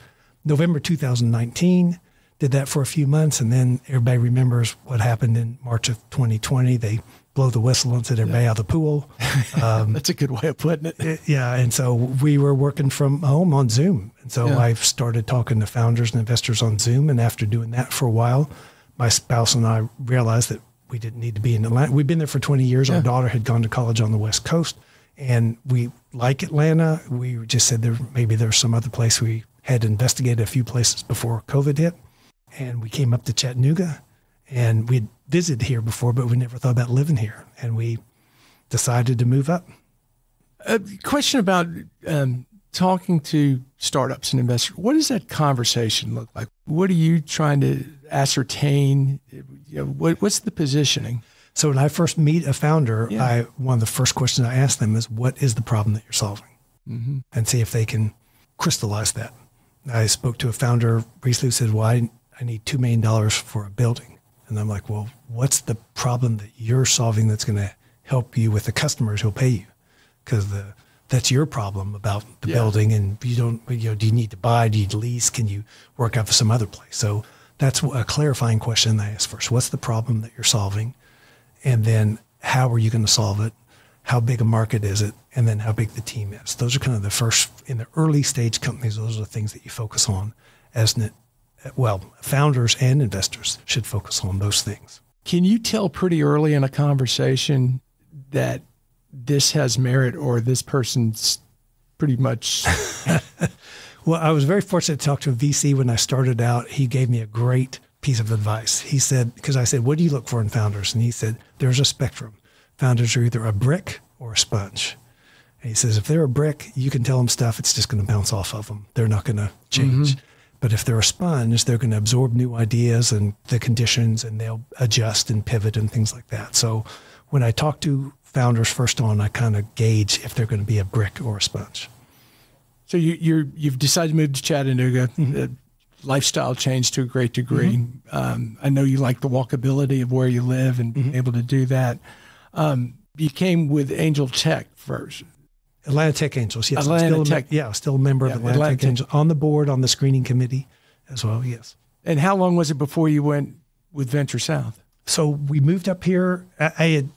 [SPEAKER 2] November 2019, did that for a few months, and then everybody remembers what happened in March of 2020. They blow the whistle and set everybody out of the pool.
[SPEAKER 1] That's a good way of putting it.
[SPEAKER 2] Yeah, and so we were working from home on Zoom. And so I started talking to founders and investors on Zoom, and after doing that for a while, my spouse and I realized that we didn't need to be in Atlanta. We'd been there for 20 years. Our daughter had gone to college on the West Coast, and we like Atlanta. We just said maybe there's some other place. We had investigated a few places before COVID hit, and we came up to Chattanooga, and we'd visited here before, but we never thought about living here, and we decided to move up.
[SPEAKER 1] A question about talking to startups and investors. What does that conversation look like? What are you trying to ascertain? What's the positioning?
[SPEAKER 2] So when I first meet a founder, one of the first questions I ask them is, what is the problem that you're solving? Mm-hmm. And see if they can crystallize that. I spoke to a founder recently who said, well, I need $2 million for a building. And I'm like, well, what's the problem that you're solving that's going to help you with the customers who'll pay you? Because that's your problem about the building, and you don't, do you need to buy? Do you need to lease? Can you work out for some other place? So that's a clarifying question I ask first. What's the problem that you're solving? And then how are you going to solve it? How big a market is it? And then how big the team is. Those are kind of the first, in the early stage companies, those are the things that you focus on founders and investors should focus on those things.
[SPEAKER 1] Can you tell pretty early in a conversation that this has merit or this person's pretty much?
[SPEAKER 2] Well, I was very fortunate to talk to a VC when I started out. He gave me a great piece of advice. He said, because I said, what do you look for in founders? And he said, there's a spectrum. Founders are either a brick or a sponge. And he says, if they're a brick, you can tell them stuff, it's just going to bounce off of them. They're not going to change. Mm-hmm. But if they're a sponge, they're going to absorb new ideas and the conditions, and they'll adjust and pivot and things like that. So when I talk to founders first on, I kind of gauge if they're going to be a brick or a sponge. So
[SPEAKER 1] you've decided to move to Chattanooga. Mm-hmm. Lifestyle changed to a great degree. Mm-hmm. I know you like the walkability of where you live and being able to do that. You came with Angel Tech first.
[SPEAKER 2] Atlanta Tech Angels, yes. Still a member of Atlanta Tech Angels, on the board, on the screening committee as well, yes.
[SPEAKER 1] And how long was it before you went with Venture South?
[SPEAKER 2] So we moved up here. I had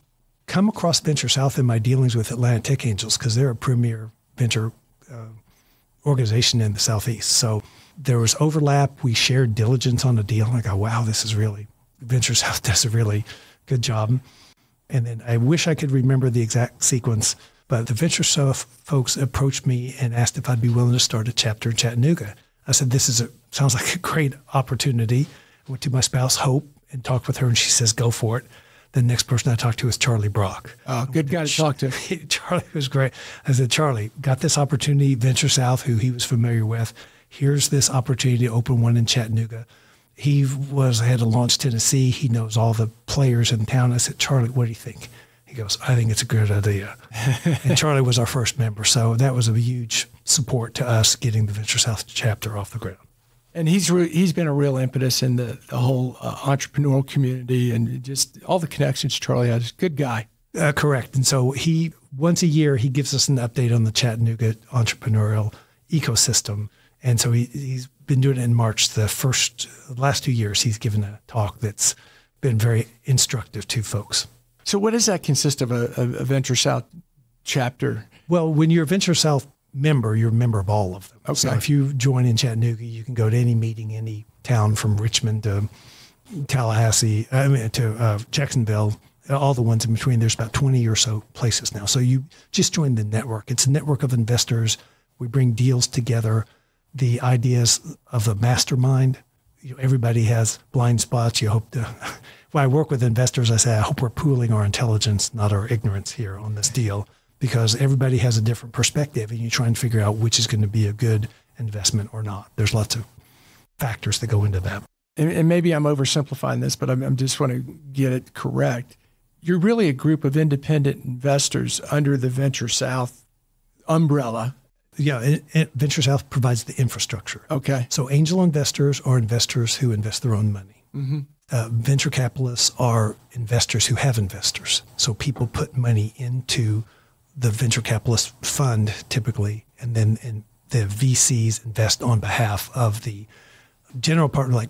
[SPEAKER 2] come across Venture South in my dealings with Atlanta Tech Angels because they're a premier venture organization in the Southeast. So there was overlap. We shared diligence on a deal. I go, wow, Venture South does a really good job. And then I wish I could remember the exact sequence, but the Venture South folks approached me and asked if I'd be willing to start a chapter in Chattanooga. I said, sounds like a great opportunity. I went to my spouse, Hope, and talked with her, and she says, go for it. The next person I talked to was Charlie Brock.
[SPEAKER 1] Oh, good guy to talk to.
[SPEAKER 2] Charlie was great. I said, Charlie, got this opportunity, Venture South, who he was familiar with. Here's this opportunity to open one in Chattanooga. He had to launch Tennessee. He knows all the players in town. I said, Charlie, what do you think? He He goes, I think it's a good idea. And Charlie was our first member. So that was a huge support to us getting the Venture South chapter off the ground.
[SPEAKER 1] And he's been a real impetus in the whole entrepreneurial community and just all the connections Charlie has. Good guy.
[SPEAKER 2] Correct. And so once a year, he gives us an update on the Chattanooga entrepreneurial ecosystem. And so he's been doing it in March. The last 2 years, he's given a talk that's been very instructive to folks.
[SPEAKER 1] So what does that consist of, a Venture South chapter?
[SPEAKER 2] Well, when you're a Venture South member, you're a member of all of them.
[SPEAKER 1] Okay.
[SPEAKER 2] So if you join in Chattanooga, you can go to any meeting, any town from Richmond to Tallahassee, to Jacksonville, all the ones in between. There's about 20 or so places now. So you just join the network. It's a network of investors. We bring deals together. The ideas of the mastermind, everybody has blind spots. You hope to, when I work with investors, I say, I hope we're pooling our intelligence, not our ignorance here on this deal, because everybody has a different perspective and you're trying to figure out which is going to be a good investment or not. There's lots of factors that go into that.
[SPEAKER 1] And maybe I'm oversimplifying this, but I'm just want to get it correct. You're really a group of independent investors under the Venture South umbrella.
[SPEAKER 2] Yeah, Venture South provides the infrastructure.
[SPEAKER 1] Okay.
[SPEAKER 2] So angel investors are investors who invest their own money. Mm-hmm. Venture capitalists are investors who have investors. So people put money into the venture capitalist fund typically, and then the VCs invest on behalf of the general partner, like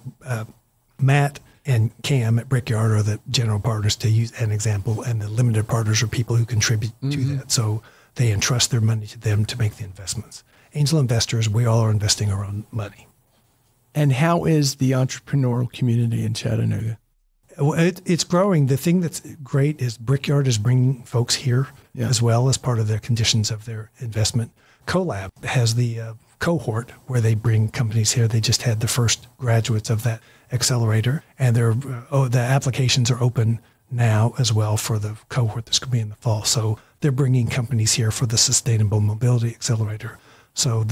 [SPEAKER 2] Matt and Cam at Brickyard are the general partners, to use an example, and the limited partners are people who contribute to that. So they entrust their money to them to make the investments. Angel investors, we all are investing our own money.
[SPEAKER 1] And how is the entrepreneurial community in Chattanooga?
[SPEAKER 2] Well, it's growing. The thing that's great is Brickyard is bringing folks here as well as part of the conditions of their investment. CoLab has the cohort where they bring companies here. They just had the first graduates of that accelerator, and the applications are open now as well for the cohort that's going to be in the fall. So they're bringing companies here for the Sustainable Mobility Accelerator. So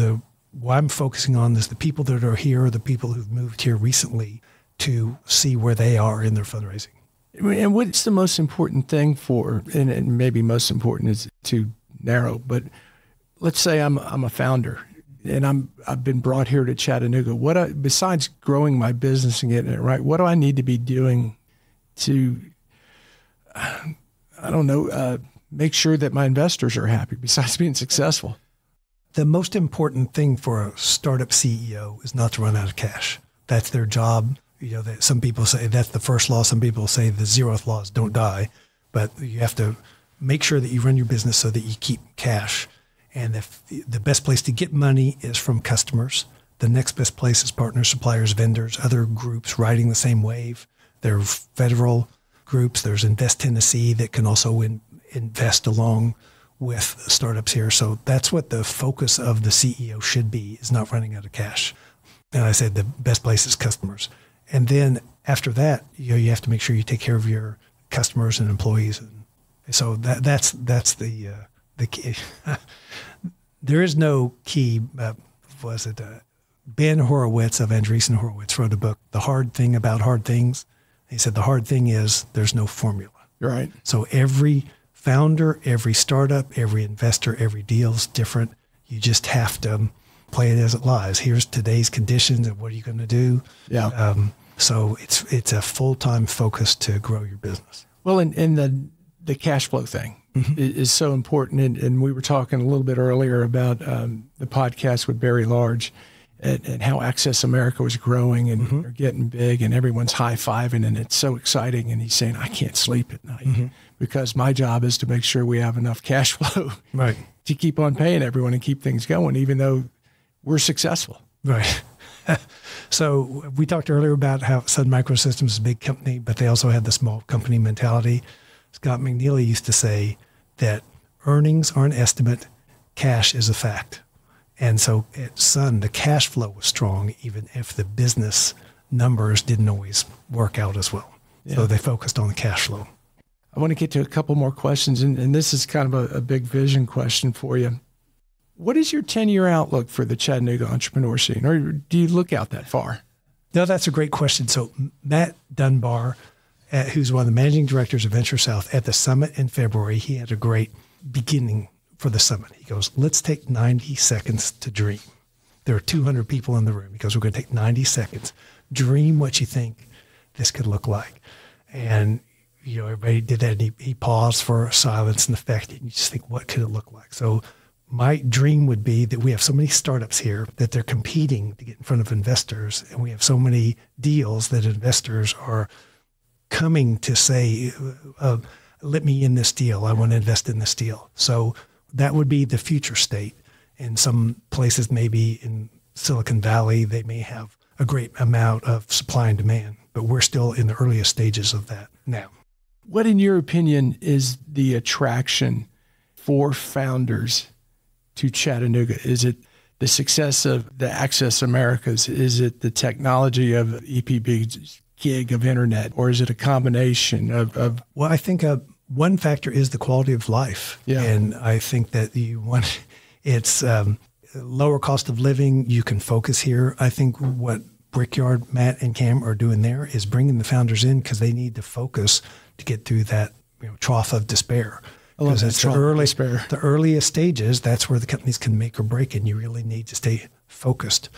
[SPEAKER 2] what I'm focusing on is the people that are here, the people who've moved here recently, to see where they are in their fundraising.
[SPEAKER 1] And what's the most important thing and maybe most important is too narrow, but let's say I'm a founder and I've been brought here to Chattanooga. Besides growing my business and getting it right, what do I need to be doing to, make sure that my investors are happy besides being successful?
[SPEAKER 2] The most important thing for a startup CEO is not to run out of cash. That's their job. That some people say that's the first law. Some people say the 0th law is don't die. But you have to make sure that you run your business so that you keep cash. And if the best place to get money is from customers, the next best place is partners, suppliers, vendors, other groups riding the same wave. There are federal groups. There's Invest Tennessee that can also invest along with startups here. So that's what the focus of the CEO should be, is not running out of cash. And I said the best place is customers. And then after that, you have to make sure you take care of your customers and employees. And so that's the key. There is no key. Ben Horowitz of Andreessen Horowitz wrote a book, The Hard Thing About Hard Things. He said the hard thing is there's no formula.
[SPEAKER 1] Right.
[SPEAKER 2] So every founder, every startup, every investor, every deal is different. You just have to play it as it lies. Here's today's conditions and what are you going to do?
[SPEAKER 1] Yeah.
[SPEAKER 2] So it's a full-time focus to grow your business.
[SPEAKER 1] Well, and the cash flow thing is so important. And we were talking a little bit earlier about the podcast with Barry Large and how Access America was growing and they're getting big and everyone's high-fiving and it's so exciting. And he's saying, I can't sleep at night because my job is to make sure we have enough cash flow to keep on paying everyone and keep things going, even though we're successful.
[SPEAKER 2] Right. So we talked earlier about how Sun Microsystems is a big company, but they also had the small company mentality. Scott McNeely used to say that earnings are an estimate, cash is a fact. And so at Sun, the cash flow was strong, even if the business numbers didn't always work out as well. Yeah. So they focused on the cash flow.
[SPEAKER 1] I want to get to a couple more questions, and this is kind of a big vision question for you. What is your 10-year outlook for the Chattanooga entrepreneur scene, or do you look out that far?
[SPEAKER 2] No, that's a great question. So Matt Dunbar who's one of the managing directors of Venture South, at the summit in February, he had a great beginning for the summit. He goes, let's take 90 seconds to dream. There are 200 people in the room. He goes, we're going to take 90 seconds. Dream what you think this could look like. And, everybody did that. And he paused for silence and effect. And you just think, what could it look like? So my dream would be that we have so many startups here that they're competing to get in front of investors. And we have so many deals that investors are coming to say, let me in this deal. I want to invest in this deal. So that would be the future state. In some places, maybe in Silicon Valley, they may have a great amount of supply and demand, but we're still in the earliest stages of that now.
[SPEAKER 1] What, in your opinion, is the attraction for founders to Chattanooga? Is it the success of the Access Americas? Is it the technology of EPB's gig of internet? Or is it a combination of
[SPEAKER 2] Well, I think one factor is the quality of life.
[SPEAKER 1] Yeah.
[SPEAKER 2] And I think that it's lower cost of living. You can focus here. I think what Brickyard, Matt, and Cam are doing there is bringing the founders in because they need to focus to get through that trough of despair.
[SPEAKER 1] I love that,
[SPEAKER 2] It's
[SPEAKER 1] trough of despair.
[SPEAKER 2] the earliest stages. That's where the companies can make or break, and you really need to stay focused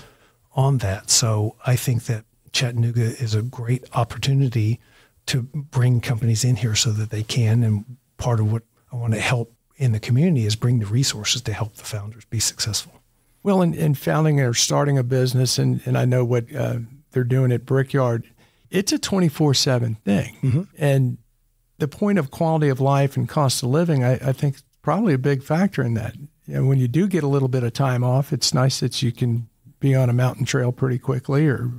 [SPEAKER 2] on that. So I think that Chattanooga is a great opportunity to bring companies in here so that they can. And part of what I want to help in the community is bring the resources to help the founders be successful.
[SPEAKER 1] Well, in founding or starting a business, and I know what they're doing at Brickyard, it's a 24/7 thing.
[SPEAKER 2] Mm-hmm.
[SPEAKER 1] And the point of quality of life and cost of living, I think, is probably a big factor in that. When you do get a little bit of time off, it's nice that you can be on a mountain trail pretty quickly, or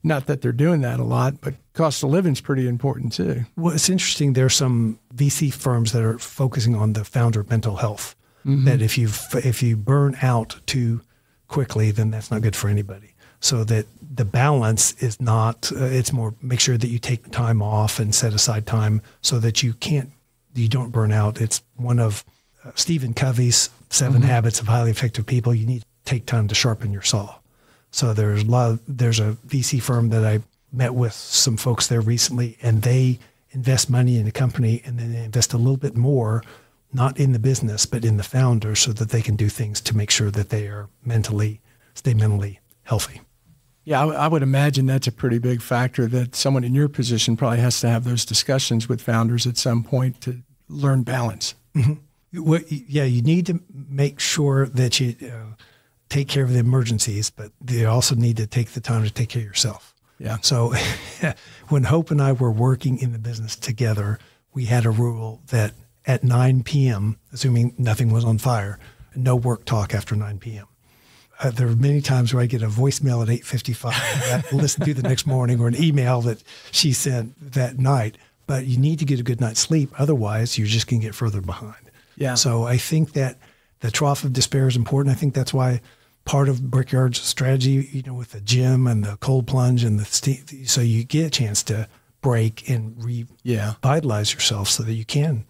[SPEAKER 1] not that they're doing that a lot, but cost of living is pretty important too.
[SPEAKER 2] Well, it's interesting. There are some VC firms that are focusing on the founder mental health.
[SPEAKER 1] Mm-hmm.
[SPEAKER 2] That if you burn out too quickly, then that's not good for anybody. So that the balance is not. It's more make sure that you take time off and set aside time so that you don't burn out. It's one of Stephen Covey's 7
[SPEAKER 1] Mm-hmm.
[SPEAKER 2] habits of highly effective people. You need to take time to sharpen your saw. So there's a VC firm that I met with some folks there recently, and they invest money in a company and then they invest a little bit more, not in the business, but in the founder so that they can do things to make sure that they are stay mentally healthy.
[SPEAKER 1] Yeah, I would imagine that's a pretty big factor that someone in your position probably has to have those discussions with founders at some point to learn balance.
[SPEAKER 2] Mm-hmm. Well, yeah, you need to make sure that you take care of the emergencies, but you also need to take the time to take care of yourself.
[SPEAKER 1] Yeah.
[SPEAKER 2] So when Hope and I were working in the business together, we had a rule that at 9 p.m., assuming nothing was on fire, no work talk after 9 p.m. There were many times where I get a voicemail at 8:55 that I listen to the next morning, or an email that she sent that night. But you need to get a good night's sleep. Otherwise, you're just going to get further behind.
[SPEAKER 1] Yeah.
[SPEAKER 2] So I think that the trough of despair is important. I think that's why part of Brickyard's strategy, with the gym and the cold plunge and the steam, so you get a chance to break and revitalize yourself so that you can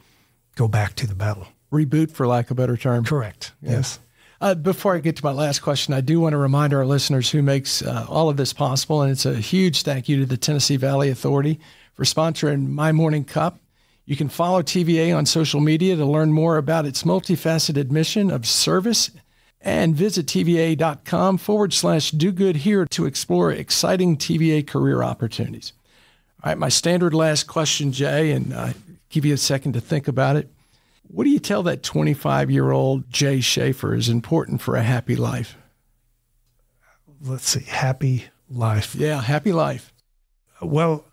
[SPEAKER 2] go back to the battle.
[SPEAKER 1] Reboot, for lack of a better term.
[SPEAKER 2] Correct. Yes.
[SPEAKER 1] Before I get to my last question, I do want to remind our listeners who makes all of this possible, and it's a huge thank you to the Tennessee Valley Authority for sponsoring My Morning Cup. You can follow TVA on social media to learn more about its multifaceted mission of service, and visit TVA.com/do good here to explore exciting TVA career opportunities. All right, my standard last question, Jay, and give you a second to think about it. What do you tell that 25-year-old Jay Shaffer is important for a happy life?
[SPEAKER 2] Let's see, happy life.
[SPEAKER 1] Yeah, happy life.
[SPEAKER 2] Well,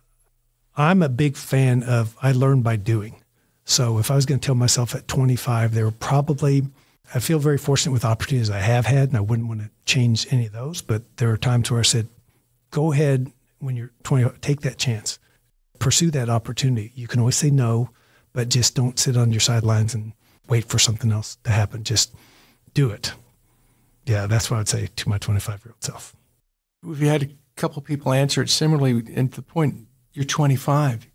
[SPEAKER 2] I'm a big fan of I learn by doing. So if I was going to tell myself at 25, I feel very fortunate with opportunities I have had, and I wouldn't want to change any of those. But there are times where I said, go ahead when you're 20, take that chance, pursue that opportunity. You can always say no, but just don't sit on your sidelines and wait for something else to happen. Just do it. Yeah, that's what I'd say to my 25-year-old self.
[SPEAKER 1] We've had a couple people answer it similarly, and to the point, you're 25.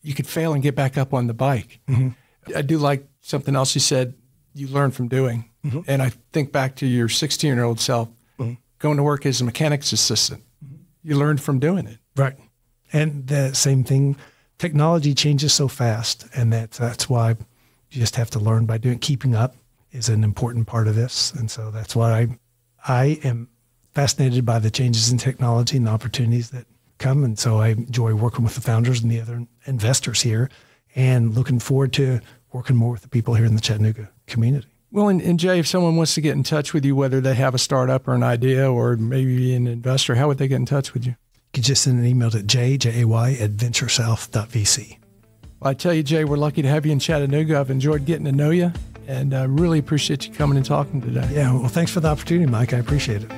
[SPEAKER 1] You could fail and get back up on the bike.
[SPEAKER 2] Mm-hmm.
[SPEAKER 1] I do like something else you said, you learn from doing.
[SPEAKER 2] Mm-hmm.
[SPEAKER 1] And I think back to your 16-year-old self,
[SPEAKER 2] mm-hmm.
[SPEAKER 1] going to work as a mechanic's assistant. Mm-hmm. You learned from doing it.
[SPEAKER 2] Right. And the same thing, technology changes so fast, and that's why you just have to learn by doing. Keeping up is an important part of this, and so that's why I am fascinated by the changes in technology and the opportunities that come, and so I enjoy working with the founders and the other investors here, and looking forward to working more with the people here in the Chattanooga community.
[SPEAKER 1] Well, and Jay, if someone wants to get in touch with you, whether they have a startup or an idea or maybe an investor, how would they get in touch with you?
[SPEAKER 2] You can just send an email to jay@venturesouth.vc.
[SPEAKER 1] Well, I tell you, Jay, we're lucky to have you in Chattanooga. I've enjoyed getting to know you, and I really appreciate you coming and talking today.
[SPEAKER 2] Yeah, well, thanks for the opportunity, Mike. I appreciate it.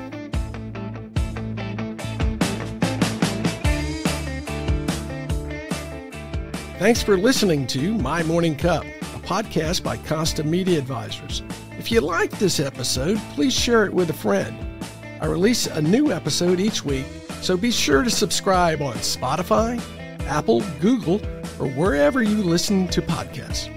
[SPEAKER 1] Thanks for listening to My Morning Cup, a podcast by Costa Media Advisors. If you like this episode, please share it with a friend. I release a new episode each week, so be sure to subscribe on Spotify, Apple, Google, or wherever you listen to podcasts.